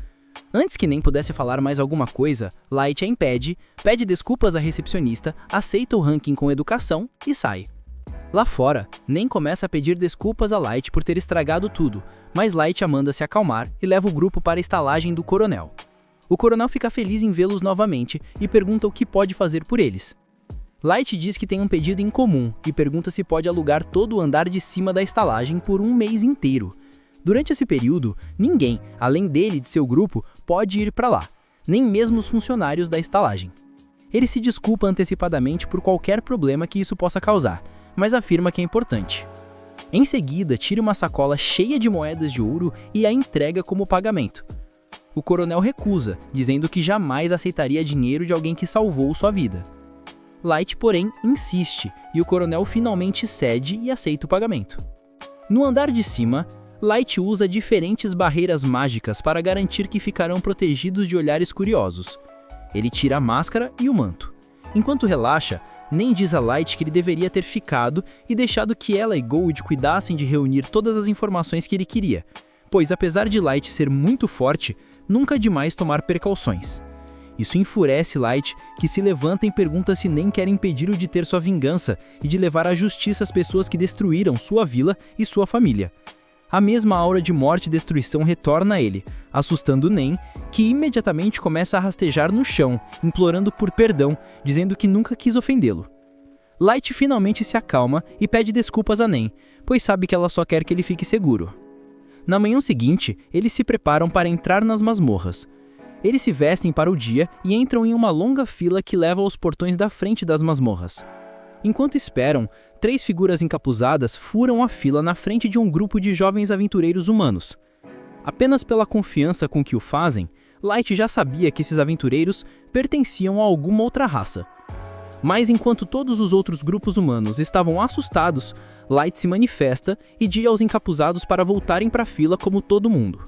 Speaker 8: Antes que Nen pudesse falar mais alguma coisa, Light a impede, pede desculpas à recepcionista, aceita o ranking com educação e sai. Lá fora, Nen começa a pedir desculpas a Light por ter estragado tudo, mas Light a manda se acalmar e leva o grupo para a estalagem do coronel. O coronel fica feliz em vê-los novamente e pergunta o que pode fazer por eles. Light diz que tem um pedido em comum e pergunta se pode alugar todo o andar de cima da estalagem por um mês inteiro. Durante esse período, ninguém, além dele e de seu grupo, pode ir para lá, nem mesmo os funcionários da estalagem. Ele se desculpa antecipadamente por qualquer problema que isso possa causar, mas afirma que é importante. Em seguida, tira uma sacola cheia de moedas de ouro e a entrega como pagamento. O coronel recusa, dizendo que jamais aceitaria dinheiro de alguém que salvou sua vida. Light, porém, insiste, e o coronel finalmente cede e aceita o pagamento. No andar de cima, Light usa diferentes barreiras mágicas para garantir que ficarão protegidos de olhares curiosos. Ele tira a máscara e o manto. Enquanto relaxa, Nen diz a Light que ele deveria ter ficado e deixado que ela e Gold cuidassem de reunir todas as informações que ele queria, pois apesar de Light ser muito forte, nunca é demais tomar precauções. Isso enfurece Light, que se levanta e pergunta se Nen quer impedir-o de ter sua vingança e de levar à justiça as pessoas que destruíram sua vila e sua família. A mesma aura de morte e destruição retorna a ele, assustando Nen, que imediatamente começa a rastejar no chão, implorando por perdão, dizendo que nunca quis ofendê-lo. Light finalmente se acalma e pede desculpas a Nen, pois sabe que ela só quer que ele fique seguro. Na manhã seguinte, eles se preparam para entrar nas masmorras. Eles se vestem para o dia e entram em uma longa fila que leva aos portões da frente das masmorras. Enquanto esperam, 3 figuras encapuzadas furam a fila na frente de um grupo de jovens aventureiros humanos. Apenas pela confiança com que o fazem, Light já sabia que esses aventureiros pertenciam a alguma outra raça. Mas enquanto todos os outros grupos humanos estavam assustados, Light se manifesta e diz aos encapuzados para voltarem para a fila como todo mundo.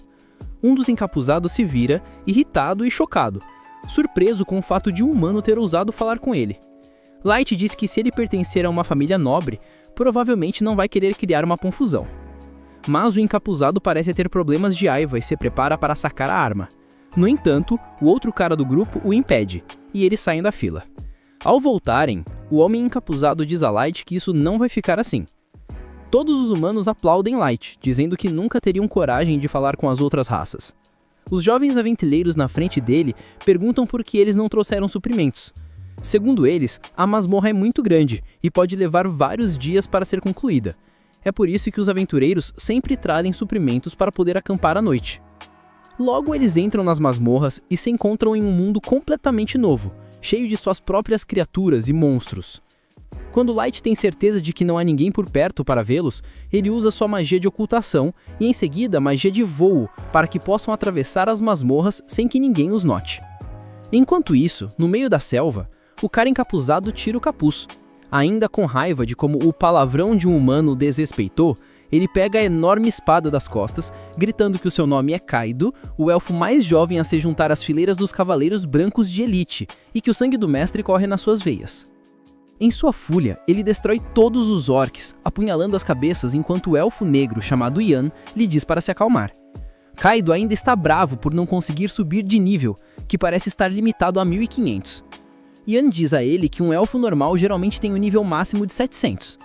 Speaker 8: Um dos encapuzados se vira, irritado e chocado, surpreso com o fato de um humano ter ousado falar com ele. Light diz que se ele pertencer a uma família nobre, provavelmente não vai querer criar uma confusão. Mas o encapuzado parece ter problemas de raiva e se prepara para sacar a arma. No entanto, o outro cara do grupo o impede, e eles saem da fila. Ao voltarem, o homem encapuzado diz a Light que isso não vai ficar assim. Todos os humanos aplaudem Light, dizendo que nunca teriam coragem de falar com as outras raças. Os jovens aventureiros na frente dele perguntam por que eles não trouxeram suprimentos. Segundo eles, a masmorra é muito grande e pode levar vários dias para ser concluída. É por isso que os aventureiros sempre trazem suprimentos para poder acampar à noite. Logo eles entram nas masmorras e se encontram em um mundo completamente novo, cheio de suas próprias criaturas e monstros. Quando Light tem certeza de que não há ninguém por perto para vê-los, ele usa sua magia de ocultação e em seguida magia de voo para que possam atravessar as masmorras sem que ninguém os note. Enquanto isso, no meio da selva, o cara encapuzado tira o capuz. Ainda com raiva de como o palavrão de um humano o desrespeitou, ele pega a enorme espada das costas, gritando que o seu nome é Kaido, o elfo mais jovem a se juntar às fileiras dos cavaleiros brancos de elite, e que o sangue do mestre corre nas suas veias. Em sua fúria, ele destrói todos os orcs, apunhalando as cabeças enquanto o elfo negro chamado Yan lhe diz para se acalmar. Kaido ainda está bravo por não conseguir subir de nível,
Speaker 4: que parece estar limitado a 1500. Yan diz a ele que um elfo normal geralmente tem um nível máximo de 700.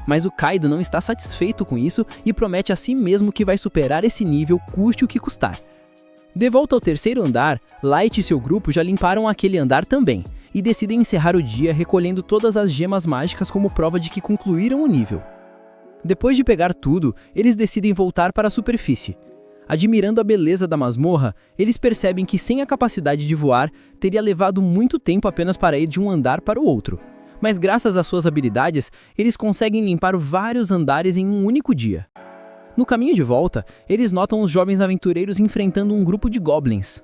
Speaker 4: Mas o Kaido não está satisfeito com isso e promete a si mesmo que vai superar esse nível custe o que custar. De volta ao terceiro andar, Light e seu grupo já limparam aquele andar também, e decidem encerrar o dia recolhendo todas as gemas mágicas como prova de que concluíram o nível. Depois de pegar tudo, eles decidem voltar para a superfície. Admirando a beleza da masmorra, eles percebem que sem a capacidade de voar, teria levado muito tempo apenas para ir de um andar para o outro. Mas graças às suas habilidades, eles conseguem limpar vários andares em um único dia. No caminho de volta, eles notam os jovens aventureiros enfrentando um grupo de goblins.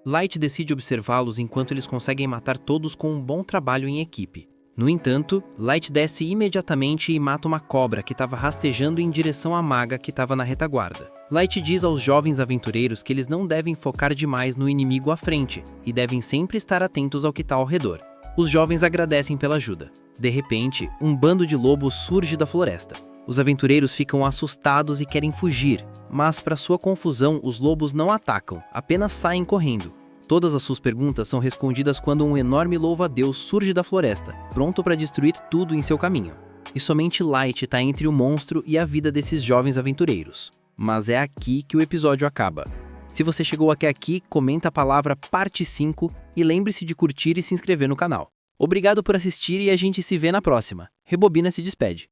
Speaker 1: Light decide observá-los enquanto eles conseguem matar todos com um bom trabalho em equipe. No entanto, Light desce imediatamente e mata uma cobra que estava rastejando em direção à maga que estava na retaguarda. Light diz aos jovens aventureiros que eles não devem focar demais no inimigo à frente e devem sempre estar atentos ao que está ao redor. Os jovens agradecem pela ajuda. De repente, um bando de lobos surge da floresta. Os aventureiros ficam assustados e querem fugir, mas para sua confusão, os lobos não atacam, apenas saem correndo. Todas as suas perguntas são respondidas quando um enorme louva-a-Deus surge da floresta, pronto para destruir tudo em seu caminho. E somente Light está entre o monstro e a vida desses jovens aventureiros. Mas é aqui que o episódio acaba. Se você chegou até aqui, comenta a palavra parte 5 e lembre-se de curtir e se inscrever no canal. Obrigado por assistir e a gente se vê na próxima. Rebobina se despede.